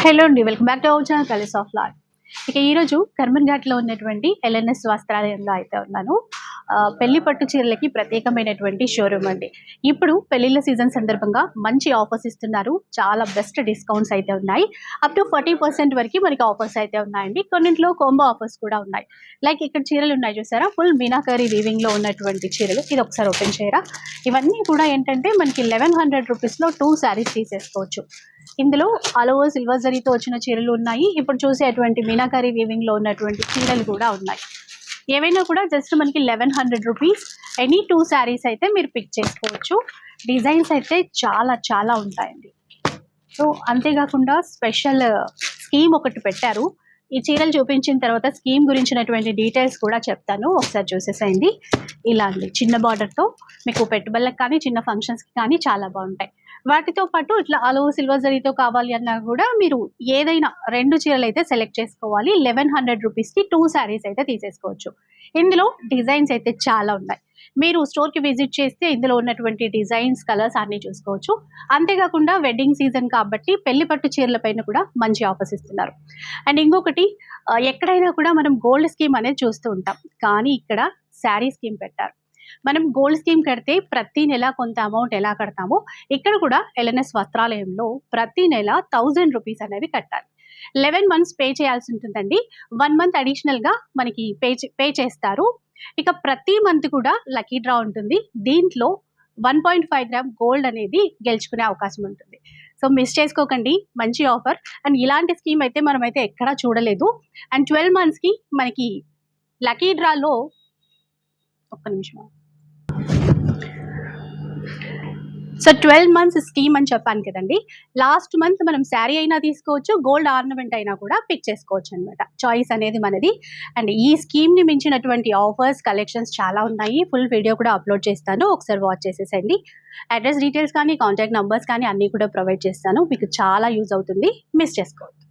Hello అండి, welcome back to our channel colours of life. ఇక ఈరోజు కర్మన్ ఘాట్లో ఉన్నటువంటి ఎల్ఎన్ఎస్ వస్త్రాలయంలో అయితే ఉన్నాను. పెళ్లి పట్టు చీరలకి ప్రత్యేకమైనటువంటి షోరూమ్ అండి. ఇప్పుడు పెళ్లిళ్ళ సీజన్ సందర్భంగా మంచి ఆఫర్స్ ఇస్తున్నారు. చాలా బెస్ట్ డిస్కౌంట్స్ అయితే ఉన్నాయి. అప్ టు 40% వరకు మనకి ఆఫర్స్ అయితే ఉన్నాయండి. కొన్నింటిలో కాంబో ఆఫర్స్ కూడా ఉన్నాయి. లైక్ ఇక్కడ చీరలు ఉన్నాయి చూసారా, ఫుల్ మీనాకరీ వీవింగ్లో ఉన్నటువంటి చీరలు. ఇది ఒకసారి ఓపెన్ చేయరా. ఇవన్నీ కూడా ఏంటంటే మనకి 1100 రూపీస్లో 2 శారీస్ తీసేసుకోవచ్చు. ఇందులో ఆల్ ఓవర్ సిల్వర్ జరీతో వచ్చిన చీరలు ఉన్నాయి. ఇప్పుడు చూసేటువంటి మీనాకరీ వీవింగ్లో ఉన్నటువంటి చీరలు కూడా ఉన్నాయి. ఏవైనా కూడా జస్ట్ మనకి 1100 రూపీస్. ఎనీ 2 శారీస్ అయితే మీరు పిక్ చేసుకోవచ్చు. డిజైన్స్ అయితే చాలా చాలా ఉంటాయండి. సో అంతేకాకుండా స్పెషల్ స్కీమ్ ఒకటి పెట్టారు. ఈ చీరలు చూపించిన తర్వాత స్కీమ్ గురించినటువంటి డీటెయిల్స్ కూడా చెప్తాను, ఒకసారి చూసేసేయండి. ఇలా అండి, చిన్న బార్డర్తో మీకు పెట్టుబడులకు కానీ చిన్న ఫంక్షన్స్కి కానీ చాలా బాగుంటాయి. వాటితో పాటు ఇట్లా ఆల్ ఓవర్ సిల్వర్ జరీతో కావాలి అన్నా కూడా మీరు ఏదైనా 2 చీరలు అయితే సెలెక్ట్ చేసుకోవాలి. 1100 రూపీస్కి 2 శారీస్ అయితే తీసేసుకోవచ్చు. ఇందులో డిజైన్స్ అయితే చాలా ఉన్నాయి. మీరు స్టోర్కి విజిట్ చేస్తే ఇందులో ఉన్నటువంటి డిజైన్స్, కలర్స్ అన్నీ చూసుకోవచ్చు. అంతేకాకుండా వెడ్డింగ్ సీజన్ కాబట్టి పెళ్లి పట్టు చీరల పైన కూడా మంచి ఆఫర్స్ ఇస్తున్నారు. అండ్ ఇంకొకటి, ఎక్కడైనా కూడా మనం గోల్డ్ స్కీమ్ అనేది చూస్తూ ఉంటాం, కానీ ఇక్కడ శారీ స్కీమ్ పెట్టారు. మనం గోల్డ్ స్కీమ్ కడితే ప్రతి నెల కొంత అమౌంట్ ఎలా కడతామో ఇక్కడ కూడా ఎల్ఎన్ఎస్ వస్త్రాలయంలో ప్రతి నెల 1000 రూపీస్ అనేవి కట్టాలి. 11 మంత్స్ పే చేయాల్సి ఉంటుందండి. 1 మంత్ అడిషనల్గా మనకి పే చేస్తారు. ఇక ప్రతి మంత్ కూడా లక్కీ డ్రా ఉంటుంది. దీంట్లో 1.5 గ్రామ్ గోల్డ్ అనేది గెలుచుకునే అవకాశం ఉంటుంది. సో మిస్ చేసుకోకండి, మంచి ఆఫర్. అండ్ ఇలాంటి స్కీమ్ అయితే మనమైతే ఎక్కడా చూడలేదు. అండ్ 12 మంత్స్కి మనకి లక్కీ డ్రాలో ఒక్క నిమిషం. సో 12 మంత్స్ స్కీమ్ అని చెప్పాను కదండి. లాస్ట్ మంత్ మనం శారీ అయినా తీసుకోవచ్చు, గోల్డ్ ఆర్నమెంట్ అయినా కూడా పిక్ చేసుకోవచ్చు అనమాట. చాయిస్ అనేది మనది. అండ్ ఈ స్కీమ్ని మించినటువంటి ఆఫర్స్, కలెక్షన్స్ చాలా ఉన్నాయి. ఫుల్ వీడియో కూడా అప్లోడ్ చేస్తాను, ఒకసారి వాచ్ చేసేసండి. అడ్రస్ డీటెయిల్స్ కానీ కాంటాక్ట్ నెంబర్స్ కానీ అన్నీ కూడా ప్రొవైడ్ చేస్తాను. మీకు చాలా యూజ్ అవుతుంది, మిస్ చేసుకోవద్దు.